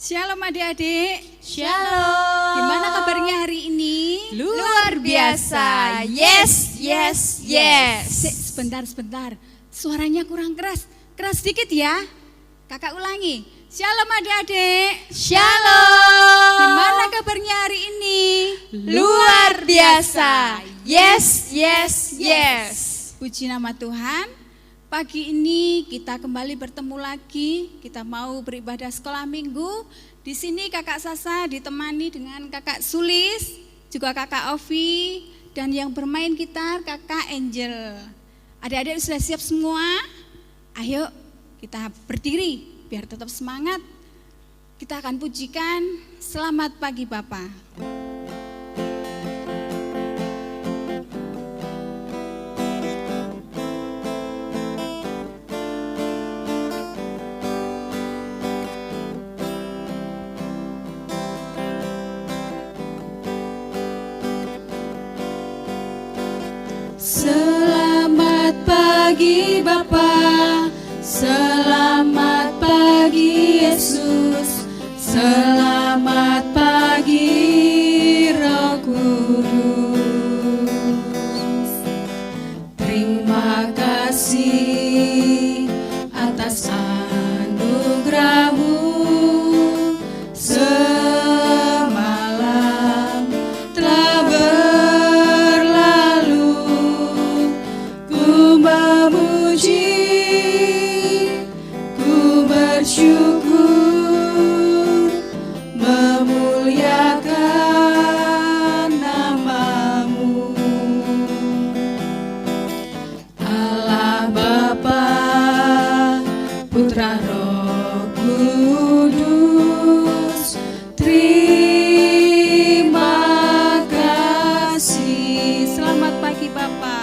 Shalom adik-adik. Shalom. Gimana kabarnya hari ini? Luar biasa. Yes, yes, yes. Sebentar. Suaranya kurang keras. Keras sedikit ya. Kakak ulangi. Shalom adik-adik. Shalom. Gimana kabarnya hari ini? Luar biasa. Yes, yes, yes. Puji nama Tuhan. Pagi ini kita kembali bertemu lagi. Kita mau beribadah sekolah minggu. Di sini Kakak Sasa ditemani dengan Kakak Sulis, juga Kakak Ovi, dan yang bermain gitar Kakak Angel. Adik-adik sudah siap semua? Ayo kita berdiri biar tetap semangat. Kita akan pujikan Selamat Pagi Bapa. Selamat pagi Bapa, selamat pagi Yesus, selamat pagi Roh Kudus. Terima kasih atas anugerah-Mu. Semalam telah berlalu, ku memuji, ku bersyukur, memuliakan nama-Mu. Allah Bapa, Putra Roh Kudus, terima kasih. Selamat pagi Bapak.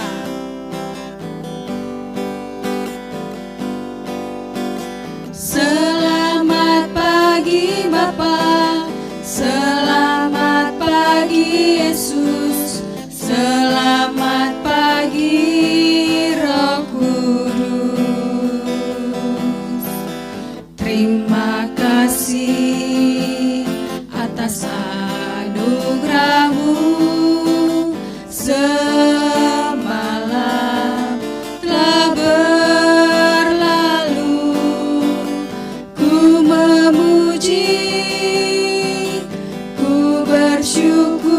Selamat pagi Bapa, selamat pagi Yesus, selamat pagi Roh Kudus. Terima kasih atas anugerah-Mu. Semalam telah berlalu, ku memuji, ku bersyukur,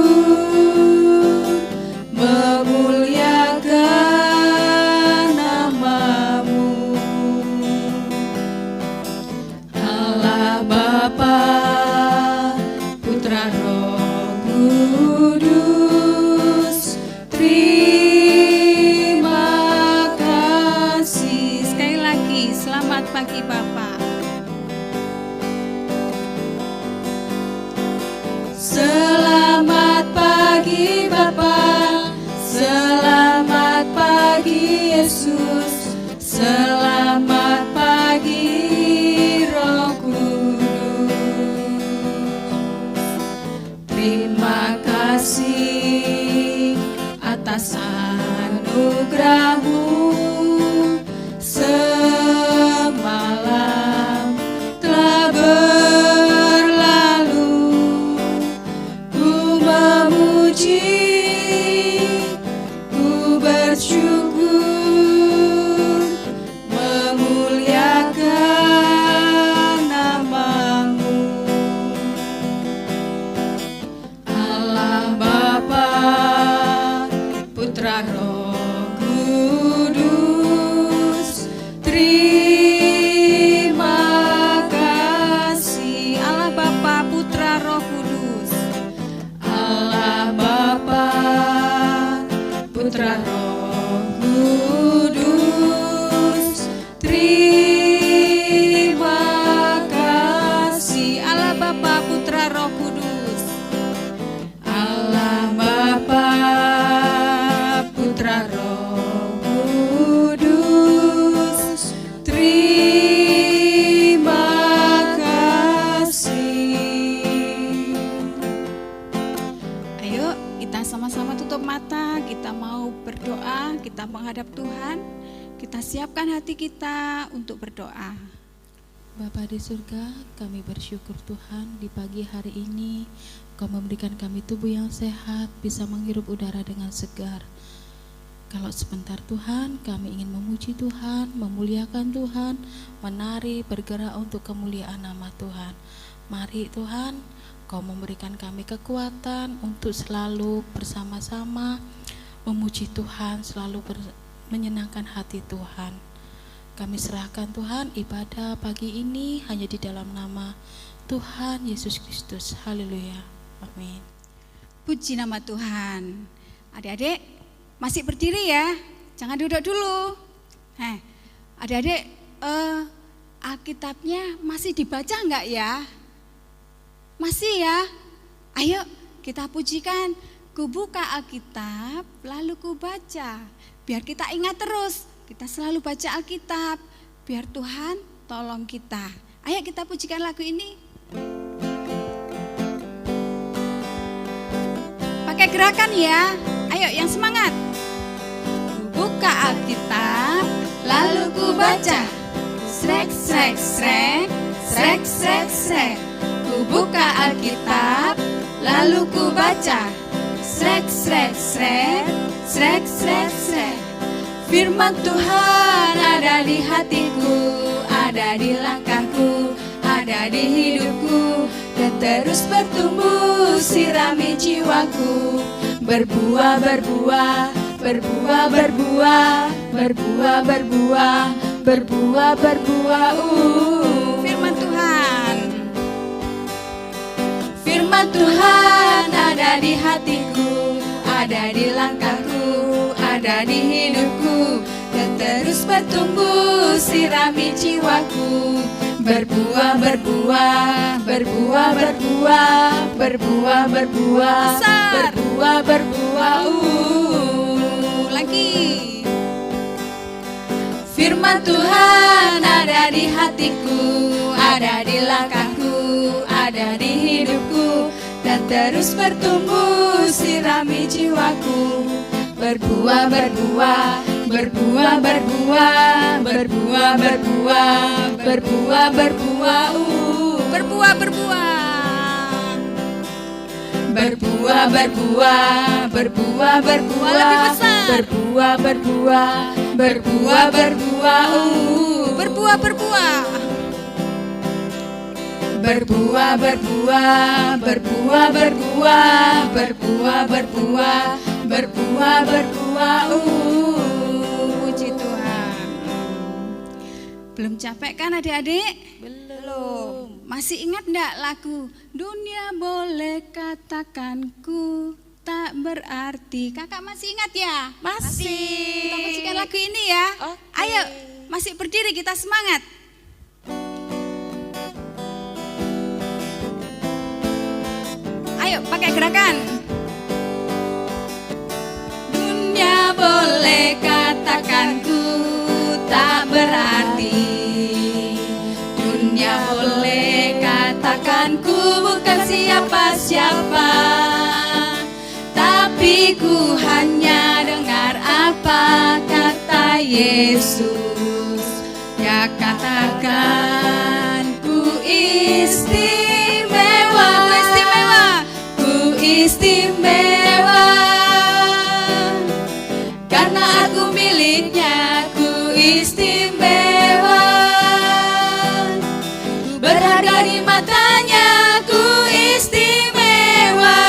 memuliakan nama-Mu. Allah Bapa, Putra Roh Kudus, terima kasih. Sekali lagi, selamat pagi Bapak. Selamat pagi Bapa, selamat pagi Yesus, selamat pagi Roh Kudus. Terima kasih atas anugerah-Mu. Semalam telah berlalu, ku memuji, ku bersyukur, memuliakan nama-Mu. Allah Bapa, Putra Roh Kudus, terima kasih. Allah Bapa, Putra Roh Kudus, Allah Bapa, sama-sama tutup mata, kita mau berdoa, kita menghadap Tuhan, kita siapkan hati kita untuk berdoa. Bapa di surga, kami bersyukur Tuhan di pagi hari ini Kau memberikan kami tubuh yang sehat, bisa menghirup udara dengan segar. Kalau sebentar Tuhan, kami ingin memuji Tuhan, memuliakan Tuhan, menari, bergerak untuk kemuliaan nama Tuhan. Mari Tuhan, Kau memberikan kami kekuatan untuk selalu bersama-sama memuji Tuhan, selalu menyenangkan hati Tuhan. Kami serahkan Tuhan ibadah pagi ini hanya di dalam nama Tuhan Yesus Kristus. Haleluya. Amin. Puji nama Tuhan. Adik-adik masih berdiri ya, jangan duduk dulu. Adik-adik Alkitabnya masih dibaca enggak ya? Masih ya? Ayo kita pujikan. Ku buka Alkitab lalu ku baca. Biar kita ingat terus, kita selalu baca Alkitab. Biar Tuhan tolong kita. Ayo kita pujikan lagu ini. Pakai gerakan ya. Ayo yang semangat. Ku buka Alkitab lalu ku baca. Srek srek srek, srek srek srek. Ku buka Alkitab lalu ku baca. Srek srek srek, srek srek srek. Firman Tuhan ada di hatiku, ada di langkahku, ada di hidupku, dan terus bertumbuh sirami jiwaku. Berbuah, berbuah, berbuah, berbuah, berbuah, berbuah, berbuah, berbuah. Firman Tuhan. Firman Tuhan ada di hatiku, ada di langkahku, ada di hidupku, dan terus bertumbuh sirami jiwaku. Berbuah, berbuah, berbuah, berbuah, berbuah, berbuah, berbuah, berbuah. Lagi. Firman Tuhan ada di hatiku, ada di langkahku, ada di hidupku, dan terus bertumbuh sirami jiwaku. Berbuah, berbuah, berbuah, berbuah, berbuah, berbuah, berbuah, berbuah, berbuah, berbuah, berbuah, berbuah, berbuah, berbuah, lebih besar. Berbuah, berbuah, berbuah, berbuah, berbuah, berbuah. Berbuah, berbuah, berbuah, berbuah, berbuah, berbuah, berbuah, berbuah. Puji Tuhan. Belum capek kan adik-adik? Belum. Masih ingat enggak lagu Dunia boleh katakanku tak berarti? Kakak masih ingat ya? Masih. Kita pujikan lagu ini ya. Oke. Ayo, masih berdiri kita semangat. Ayo pakai gerakan. Dunia boleh katakanku tak berarti. Dunia boleh katakanku bukan siapa-siapa. Tapi ku hanya dengar apa kata Yesus. Ya katakan ku istimewa, ku istimewa, ku istimewa. Karena aku miliknya, ku istimewa. Berharga di matanya, ku istimewa.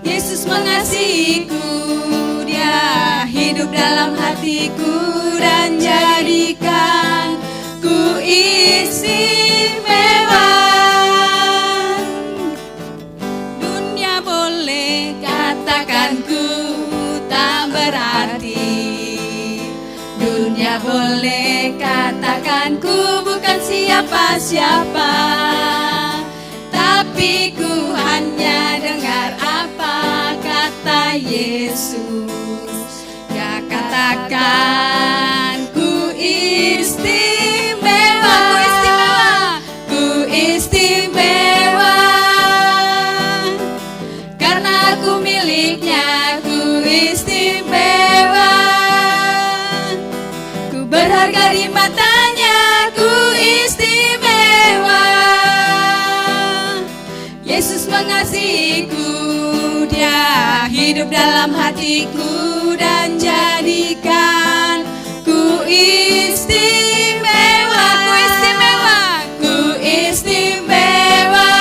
Yesus mengasihiku, Dia hidup dalam hatiku dan jadikan ku istimewa. Dunia boleh katakanku tak berarti. Dunia boleh katakanku bukan siapa-siapa. Tapi ku hanya dengar apa kata Yesus. Ya katakan ku istimewa, ku istimewa, ku istimewa. Karena Yesus mengasihiku, Dia hidup dalam hatiku dan jadikan ku istimewa, ku istimewa, ku istimewa.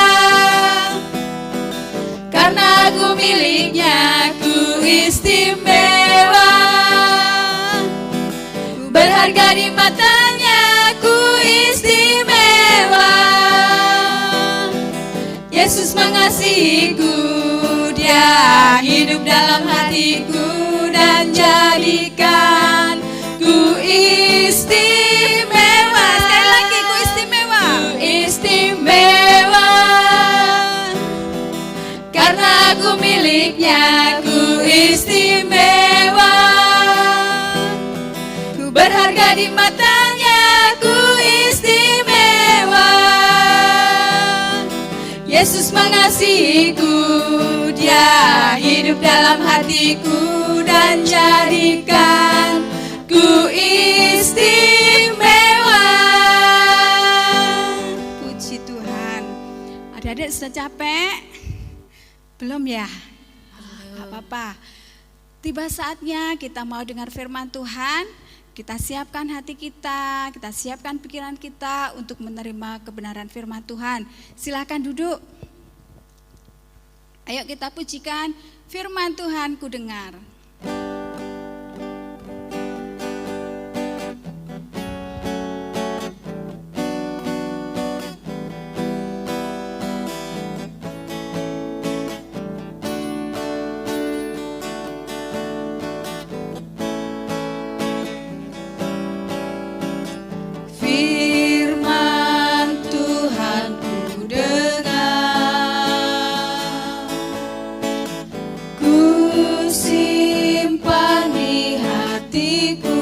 Karena aku miliknya, ku istimewa. Berharga di matanya, ku istimewa. Yesus mengasihiku, Dia hidup dalam hatiku dan jadikan ku istimewa. Sekali lagi, ku istimewa, ku istimewa. Karena aku miliknya, ku istimewa. Ku berharga di matanya, ku istimewa. Yesus mengasihiku, Dia hidup dalam hatiku dan jadikan ku istimewa. Puji Tuhan. Adik-adik sudah capek? Belum ya? Gak apa-apa. Tiba saatnya kita mau dengar firman Tuhan. Kita siapkan hati kita siapkan pikiran kita untuk menerima kebenaran firman Tuhan. Silakan duduk. Ayo kita pujikan firman Tuhan ku dengar. Firman Tuhan ku dengar, ku simpan di hatiku,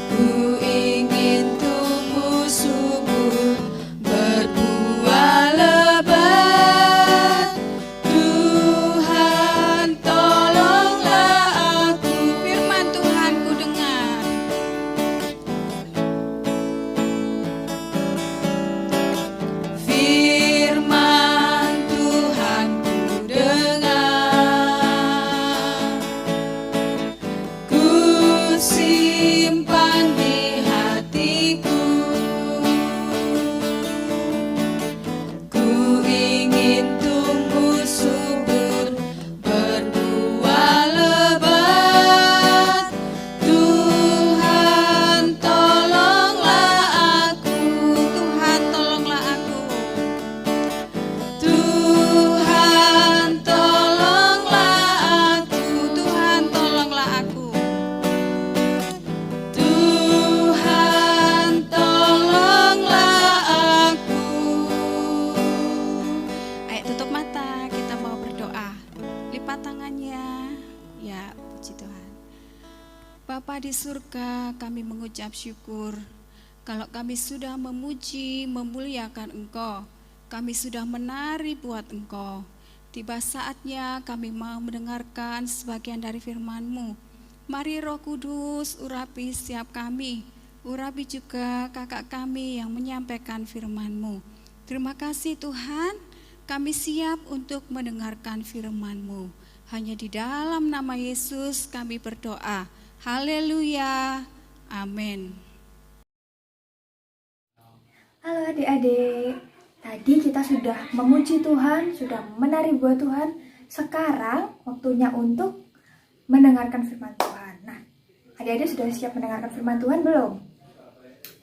ku ingin tumbuh subur, berbuah lebat. Tuhan tolonglah aku. Firman Tuhan ku dengar. Firman Tuhan ku dengar, ku simpan di hatiku, ku ingin tumbuh subur, berbuah lebat. Tuhan tolonglah aku, Tuhan tolonglah aku. Tuhan tolonglah aku, Tuhan tolonglah aku. Tuhan tolonglah aku. Ayo tutup mata, kita mau berdoa. Lipat tangannya. Ya, puji Tuhan. Bapa di surga, kami mengucap syukur kalau kami sudah memuji, memuliakan Engkau. Kami sudah menari buat Engkau. Tiba saatnya kami mau mendengarkan sebagian dari firman-Mu. Mari Roh Kudus urapi setiap kami. Urapi juga kakak kami yang menyampaikan firman-Mu. Terima kasih Tuhan, kami siap untuk mendengarkan firman-Mu. Hanya di dalam nama Yesus kami berdoa. Haleluya. Amin. Halo adik-adik, tadi kita sudah memuji Tuhan, sudah menari buat Tuhan. Sekarang waktunya untuk mendengarkan firman Tuhan. Nah, adik-adik sudah siap mendengarkan firman Tuhan belum?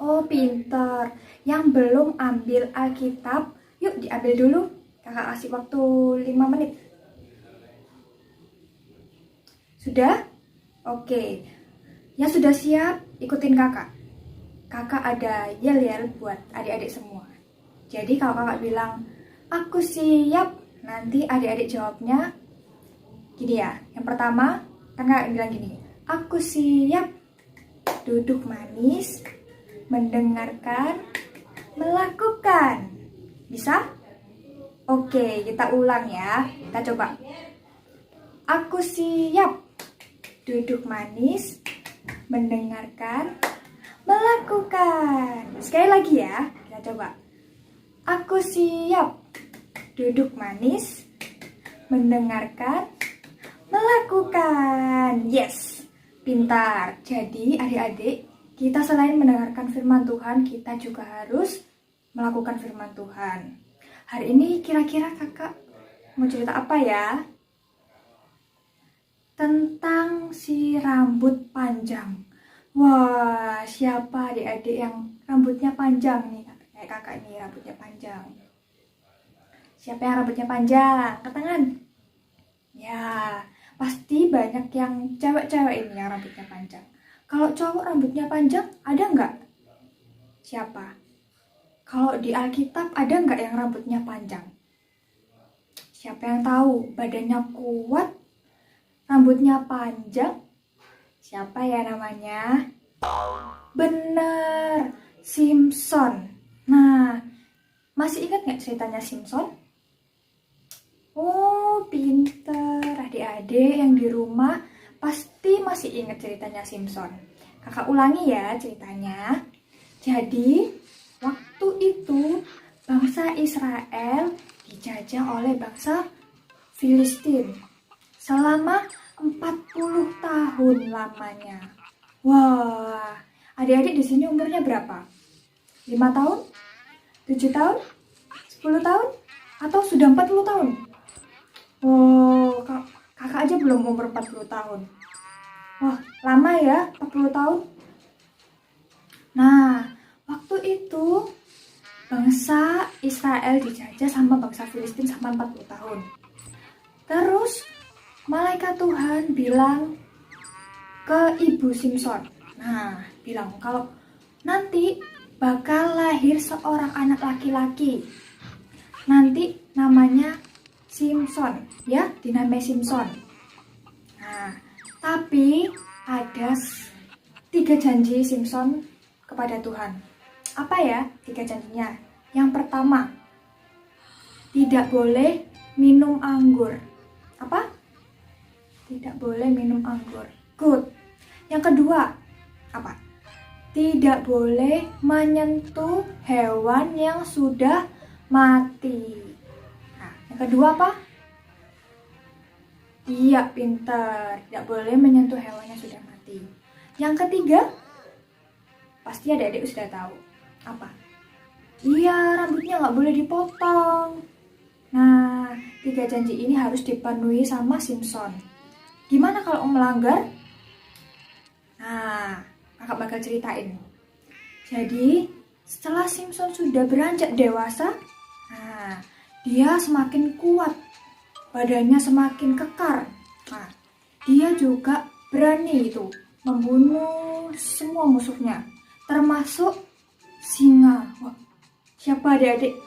Oh, pintar. Yang belum ambil Alkitab, yuk diambil dulu. Kakak kasih waktu 5 menit. Sudah? Oke. Yang sudah siap, ikutin kakak. Kakak ada yel-yel buat adik-adik semua. Jadi kalau kakak bilang, aku siap, nanti adik-adik jawabnya gini ya. Yang pertama, kan kakak bilang gini, aku siap duduk manis, mendengarkan, melakukan. Bisa? Oke, kita ulang ya. Kita coba. Aku siap duduk manis, mendengarkan, melakukan. Sekali lagi ya, kita coba. Aku siap. Duduk manis, mendengarkan, melakukan. Yes, pintar. Jadi adik-adik, kita selain mendengarkan firman Tuhan, kita juga harus melakukan firman Tuhan. Hari ini kira-kira kakak mau cerita apa ya? Tentang si rambut panjang. Wah, siapa adik-adik yang rambutnya panjang nih? Kayak kakak ini rambutnya panjang. Siapa yang rambutnya panjang? Angkat tangan. Ya, pasti banyak yang cewek-cewek ini yang rambutnya panjang. Kalau cowok rambutnya panjang, ada nggak? Siapa? Kalau di Alkitab ada nggak yang rambutnya panjang? Siapa yang tahu? Badannya kuat, rambutnya panjang. Siapa ya namanya? Bener, Simpson. Nah, masih ingat nggak ceritanya Simpson? Oh, pinter. Adik-adik yang di rumah pasti masih ingat ceritanya Simpson. Kakak ulangi ya ceritanya. Jadi, waktu itu bangsa Israel dijajah oleh bangsa Filistin selama 40 tahun lamanya. Wah, adik-adik di sini umurnya berapa? 5 tahun? 7 tahun? 10 tahun? Atau sudah 40 tahun? Oh, kakak aja belum umur 40 tahun. Wah, lama ya 40 tahun. Nah, waktu itu bangsa Israel dijajah sama bangsa Filistin sama 40 tahun. Terus malaikat Tuhan bilang ke ibu Simpson. Nah, bilang kalau nanti bakal lahir seorang anak laki-laki. Nanti namanya Simpson, ya, dinamai Simpson. Nah, tapi ada 3 janji Simpson kepada Tuhan. Apa ya 3 janjinya? Yang pertama, tidak boleh minum anggur. Apa? Tidak boleh minum anggur. Good. Yang kedua, apa? Tidak boleh menyentuh hewan yang sudah mati. Nah, yang kedua apa? Iya, pintar. Tidak boleh menyentuh hewan yang sudah mati. Yang ketiga, pasti adik-adik sudah tahu. Apa? Iya, rambutnya nggak boleh dipotong. Nah, 3 janji ini harus dipenuhi sama Simpson. Gimana kalau melanggar? Nah, kakak bakal ceritain. Jadi, setelah Simpson sudah beranjak dewasa, nah, dia semakin kuat, badannya semakin kekar. Nah, dia juga berani itu membunuh semua musuhnya, termasuk singa. Wah, siapa adik-adik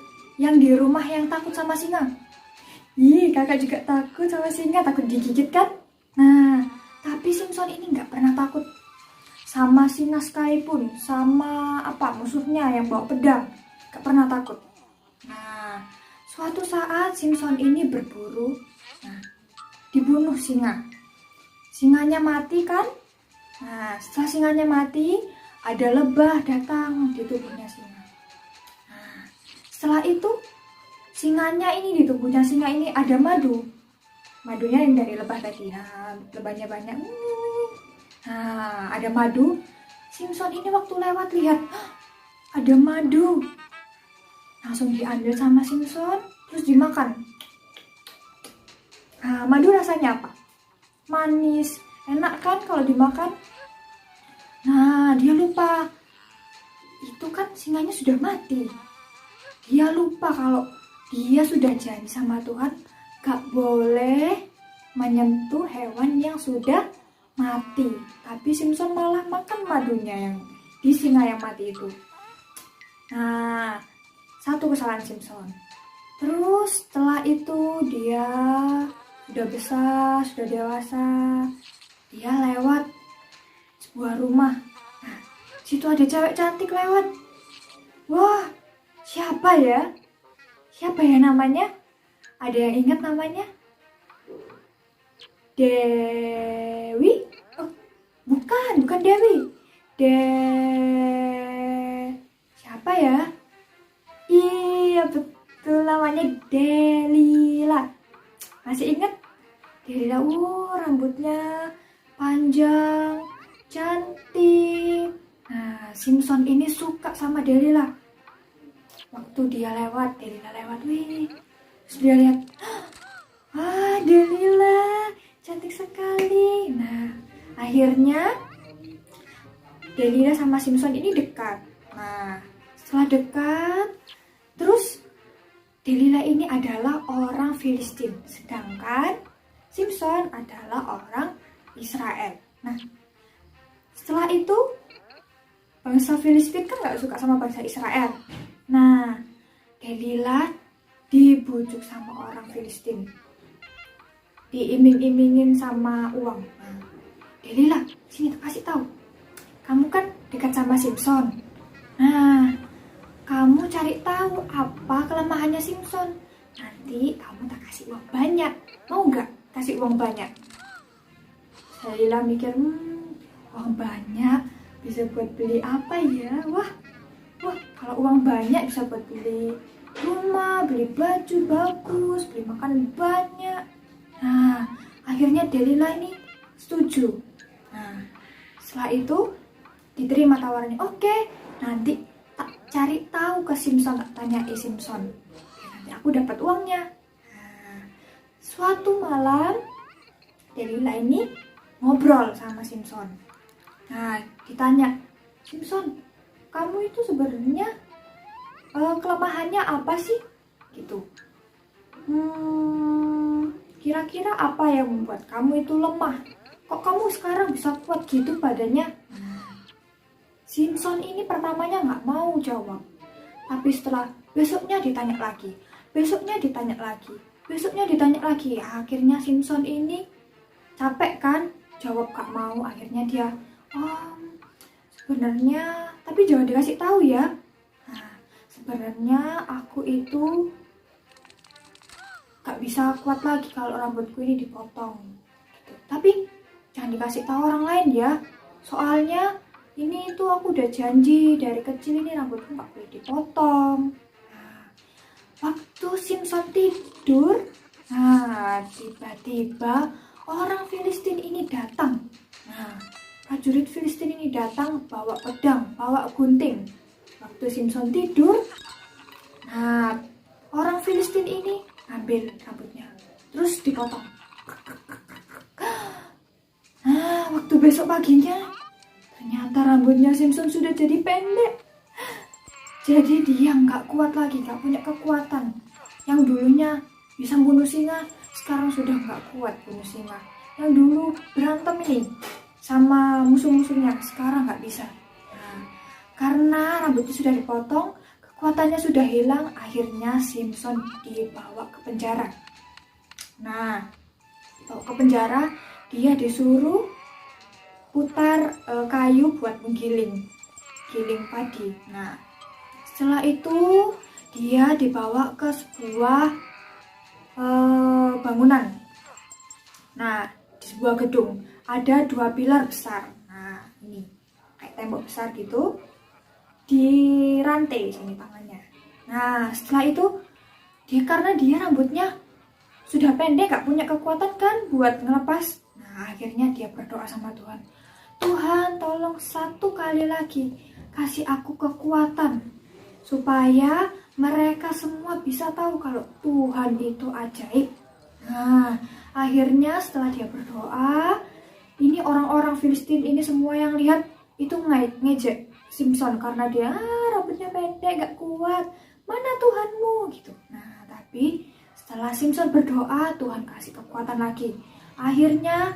yang di rumah yang takut sama singa? Ih, kakak juga takut sama singa, takut digigit kan? Nah, tapi Simpson ini nggak pernah takut sama singa sekalipun, sama apa musuhnya yang bawa pedang, nggak pernah takut. Nah, suatu saat Simpson ini berburu, nah, dibunuh singa. Singanya mati kan? Nah, setelah singanya mati, ada lebah datang di tubuhnya singa. Nah, setelah itu, singanya ini di tubuhnya singa ini ada madu. Madunya yang dari lebah tadi. Nah, lebahnya banyak. Nah, ada madu. Simpson ini waktu lewat lihat, ada madu. Langsung diambil sama Simpson, terus dimakan. Nah, madu rasanya apa? Manis, enak kan kalau dimakan? Nah, dia lupa. Itu kan singanya sudah mati. Dia lupa kalau dia sudah janji sama Tuhan gak boleh menyentuh hewan yang sudah mati. Tapi Simpson malah makan madunya yang di singa yang mati itu. Nah, satu kesalahan Simpson. Terus setelah itu dia sudah besar, sudah dewasa. Dia lewat sebuah rumah. Nah, situ ada cewek cantik lewat. Wah, siapa ya? Siapa ya namanya? Ada yang ingat namanya? Dewi? Oh, bukan Dewi. Siapa ya? Iya, betul. namanya Delila. Masih ingat? Delila, rambutnya panjang, cantik. Nah, Simpson ini suka sama Delila. Waktu dia lewat, Delila lewat, terus dia lihat, Delila, cantik sekali. Nah, akhirnya Delila sama Simpson ini dekat. Nah, setelah dekat, terus Delila ini adalah orang Filistin, sedangkan Simpson adalah orang Israel. Nah, setelah itu bangsa Filistin kan gak suka sama bangsa Israel. Nah, Delila dibujuk sama orang Filistin, diiming-imingin sama uang. Nah, Delila, sini kasih tahu, kamu kan dekat sama Simpson. Nah, kamu cari tahu apa kelemahannya Simpson. Nanti kamu tak kasih uang banyak. Mau nggak kasih uang banyak? Delila mikir, uang banyak bisa buat beli apa ya? Wah, kalau uang banyak bisa buat beli rumah, beli baju bagus, beli makanan banyak. Nah, akhirnya Delila ini setuju. Nah, setelah itu diterima tawarannya. Oke, nanti tak cari tahu ke Simpson, tak tanyai Simpson. Nanti aku dapat uangnya. Nah, suatu malam Delila ini ngobrol sama Simpson. Nah, ditanya, Simpson, kamu itu sebenarnya kelemahannya apa sih? Gitu. Kira-kira apa yang membuat kamu itu lemah? Kok kamu sekarang bisa kuat gitu badannya? Simpson ini pertamanya nggak mau jawab. Tapi setelah besoknya ditanya lagi. Akhirnya Simpson ini capek kan? Jawab gak mau. Akhirnya dia, sebenarnya, tapi jangan dikasih tahu ya. Nah, sebenarnya aku itu gak bisa kuat lagi kalau rambutku ini dipotong. Gitu. Tapi jangan dikasih tahu orang lain ya. Soalnya ini tuh aku udah janji dari kecil ini rambutku gak boleh dipotong. Nah, waktu Simpson tidur, tiba-tiba orang Filistin ini datang. Nah, prajurit Filistin ini datang bawa pedang, bawa gunting. Waktu Simpson tidur, orang Filistin ini ambil rambutnya, terus dipotong. Waktu besok paginya, ternyata rambutnya Simpson sudah jadi pendek. Jadi dia nggak kuat lagi, nggak punya kekuatan. Yang dulunya bisa bunuh singa, sekarang sudah nggak kuat bunuh singa. Yang dulu berantem ini sama musuh-musuhnya, sekarang nggak bisa. Nah, karena rambutnya sudah dipotong, kekuatannya sudah hilang, akhirnya Simpson dibawa ke penjara. Nah, dibawa ke penjara, dia disuruh putar kayu buat giling padi. Nah, setelah itu dia dibawa ke sebuah bangunan. Nah, di sebuah gedung ada 2 pilar besar. Nah, ini kayak tembok besar gitu, dirantai sini tangannya. Nah, setelah itu karena dia rambutnya sudah pendek, gak punya kekuatan kan buat ngelepas. Nah, akhirnya dia berdoa sama Tuhan. Tuhan, tolong 1 kali lagi kasih aku kekuatan supaya mereka semua bisa tahu kalau Tuhan itu ajaib. Nah, akhirnya setelah dia berdoa, ini orang-orang Filistin ini semua yang lihat itu ngejek Simpson karena dia rambutnya pendek, gak kuat. Mana Tuhanmu gitu. Nah, tapi setelah Simpson berdoa, Tuhan kasih kekuatan lagi. Akhirnya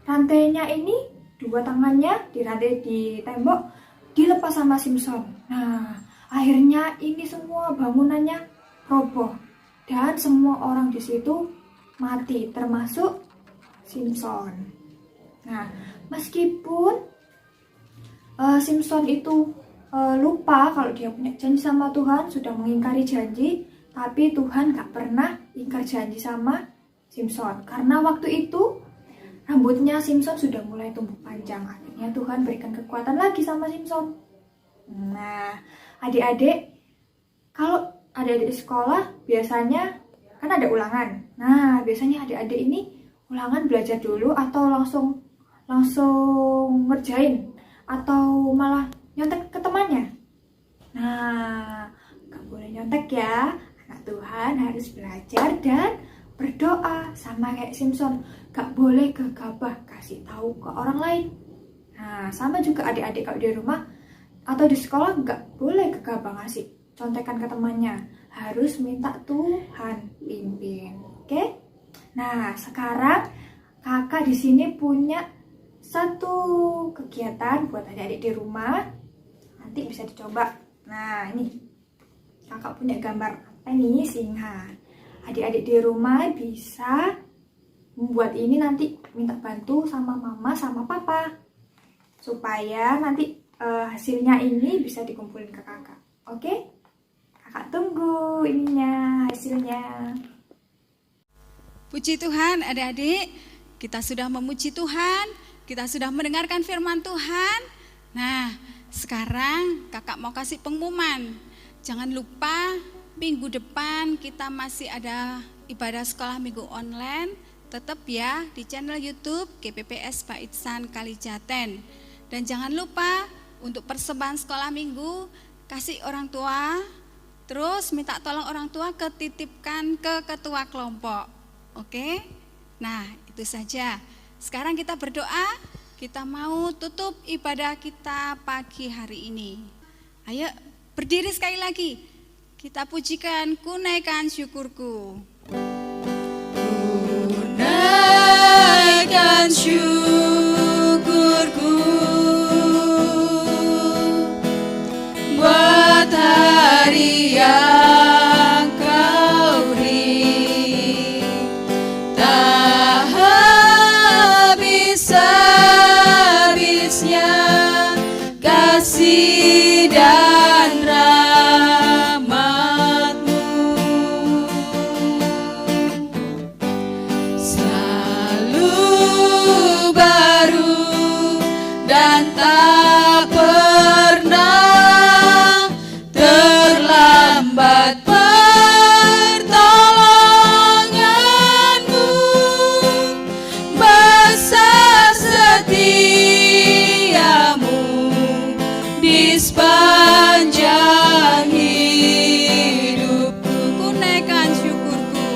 rantainya ini, 2 tangannya dirantai di tembok, dilepas sama Simpson. Nah, akhirnya ini semua bangunannya roboh dan semua orang di situ mati, termasuk Simpson. Nah, meskipun Simpson itu lupa kalau dia punya janji sama Tuhan, sudah mengingkari janji, tapi Tuhan gak pernah ingkar janji sama Simpson. Karena waktu itu rambutnya Simpson sudah mulai tumbuh panjang. Akhirnya Tuhan berikan kekuatan lagi sama Simpson. Nah, adik-adik, kalau adik-adik di sekolah biasanya kan ada ulangan. Nah, biasanya adik-adik ini ulangan belajar dulu atau langsung ngerjain atau malah nyontek ke temannya. Nah, gak boleh nyontek ya. Anak Tuhan harus belajar dan berdoa sama kayak Simpson. Gak boleh gegabah kasih tahu ke orang lain. Nah, sama juga adik-adik kalau di rumah atau di sekolah gak boleh gegabah ngasih contekan ke temannya. Harus minta Tuhan pimpin. Oke? Nah, sekarang kakak di sini punya satu kegiatan buat adik-adik di rumah. Nanti bisa dicoba. Nah, ini kakak punya gambar apa nih? Singa. Adik-adik di rumah bisa membuat ini, nanti minta bantu sama mama sama papa supaya nanti hasilnya ini bisa dikumpulin ke kakak. Oke? Kakak tunggu ininya, hasilnya. Puji Tuhan adik-adik, kita sudah memuji Tuhan, kita sudah mendengarkan firman Tuhan. Nah, sekarang kakak mau kasih pengumuman. Jangan lupa minggu depan kita masih ada ibadah sekolah minggu online. Tetap ya di channel YouTube GPPS Paitsan Kalijaten. Dan jangan lupa untuk persembahan sekolah minggu kasih orang tua. Terus minta tolong orang tua ketitipkan ke ketua kelompok. Oke? Nah, itu saja. Sekarang kita berdoa. Kita mau tutup ibadah kita pagi hari ini. Ayo berdiri sekali lagi. Kita pujikan ku naikkan syukurku. Ku naikkan syukurku buat hari yang kau beri. Tak habis-habisnya kasih dan rahmat-Mu, selalu baru dan tak pernah terlambat pertolongan-Mu. Besar setiamu di sepanjang hidupku. Ku naikkan syukurku.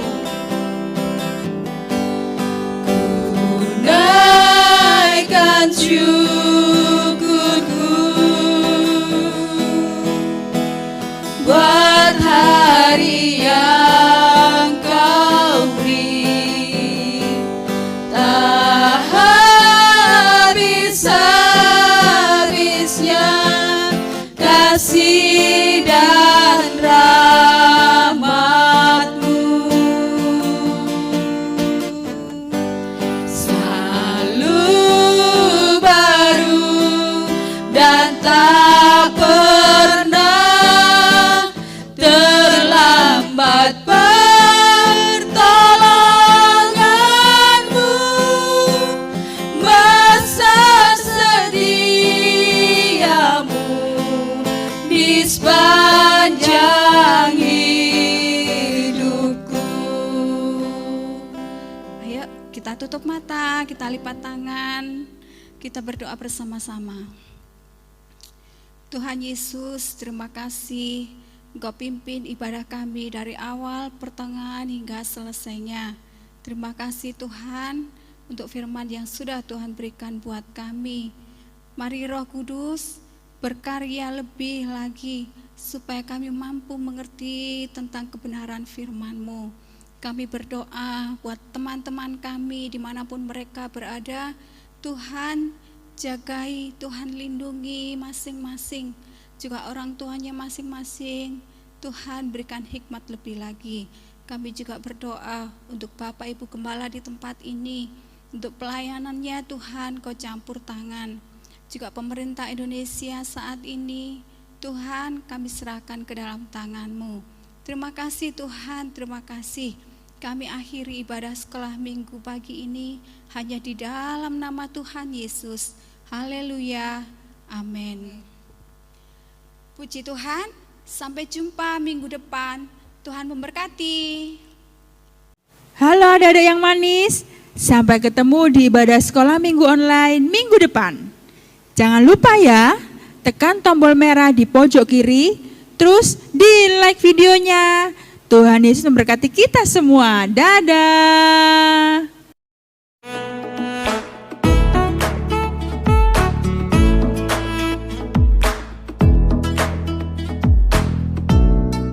Ku naikkan syukurku buat hari yang kau beri. Tak habis-habisnya kasih dan rahmat-Mu, selalu baru dan tak pernah terlambat pertolongan-Mu. Besar setiamu di sepanjang hidupku. Ayo kita tutup mata, kita lipat tangan, kita berdoa bersama-sama. Tuhan Yesus, terima kasih Engkau pimpin ibadah kami dari awal, pertengahan hingga selesainya. Terima kasih Tuhan untuk firman yang sudah Tuhan berikan buat kami. Mari Roh Kudus berkarya lebih lagi supaya kami mampu mengerti tentang kebenaran firman-Mu. Kami berdoa buat teman-teman kami dimanapun mereka berada. Tuhan jagai, Tuhan lindungi masing-masing, juga orang tuanya masing-masing. Tuhan berikan hikmat lebih lagi. Kami juga berdoa untuk Bapak Ibu Gembala di tempat ini, untuk pelayanannya Tuhan Kau campur tangan. Juga pemerintah Indonesia saat ini, Tuhan kami serahkan ke dalam tangan-Mu. Terima kasih Tuhan, terima kasih. Kami akhiri ibadah sekolah minggu pagi ini hanya di dalam nama Tuhan Yesus. Haleluya, amin. Puji Tuhan, Sampai jumpa minggu depan. Tuhan memberkati. Halo adik-adik yang manis, sampai ketemu di ibadah sekolah minggu online minggu depan. Jangan lupa ya, tekan tombol merah di pojok kiri, terus di like videonya. Tuhan Yesus memberkati kita semua. Dadah.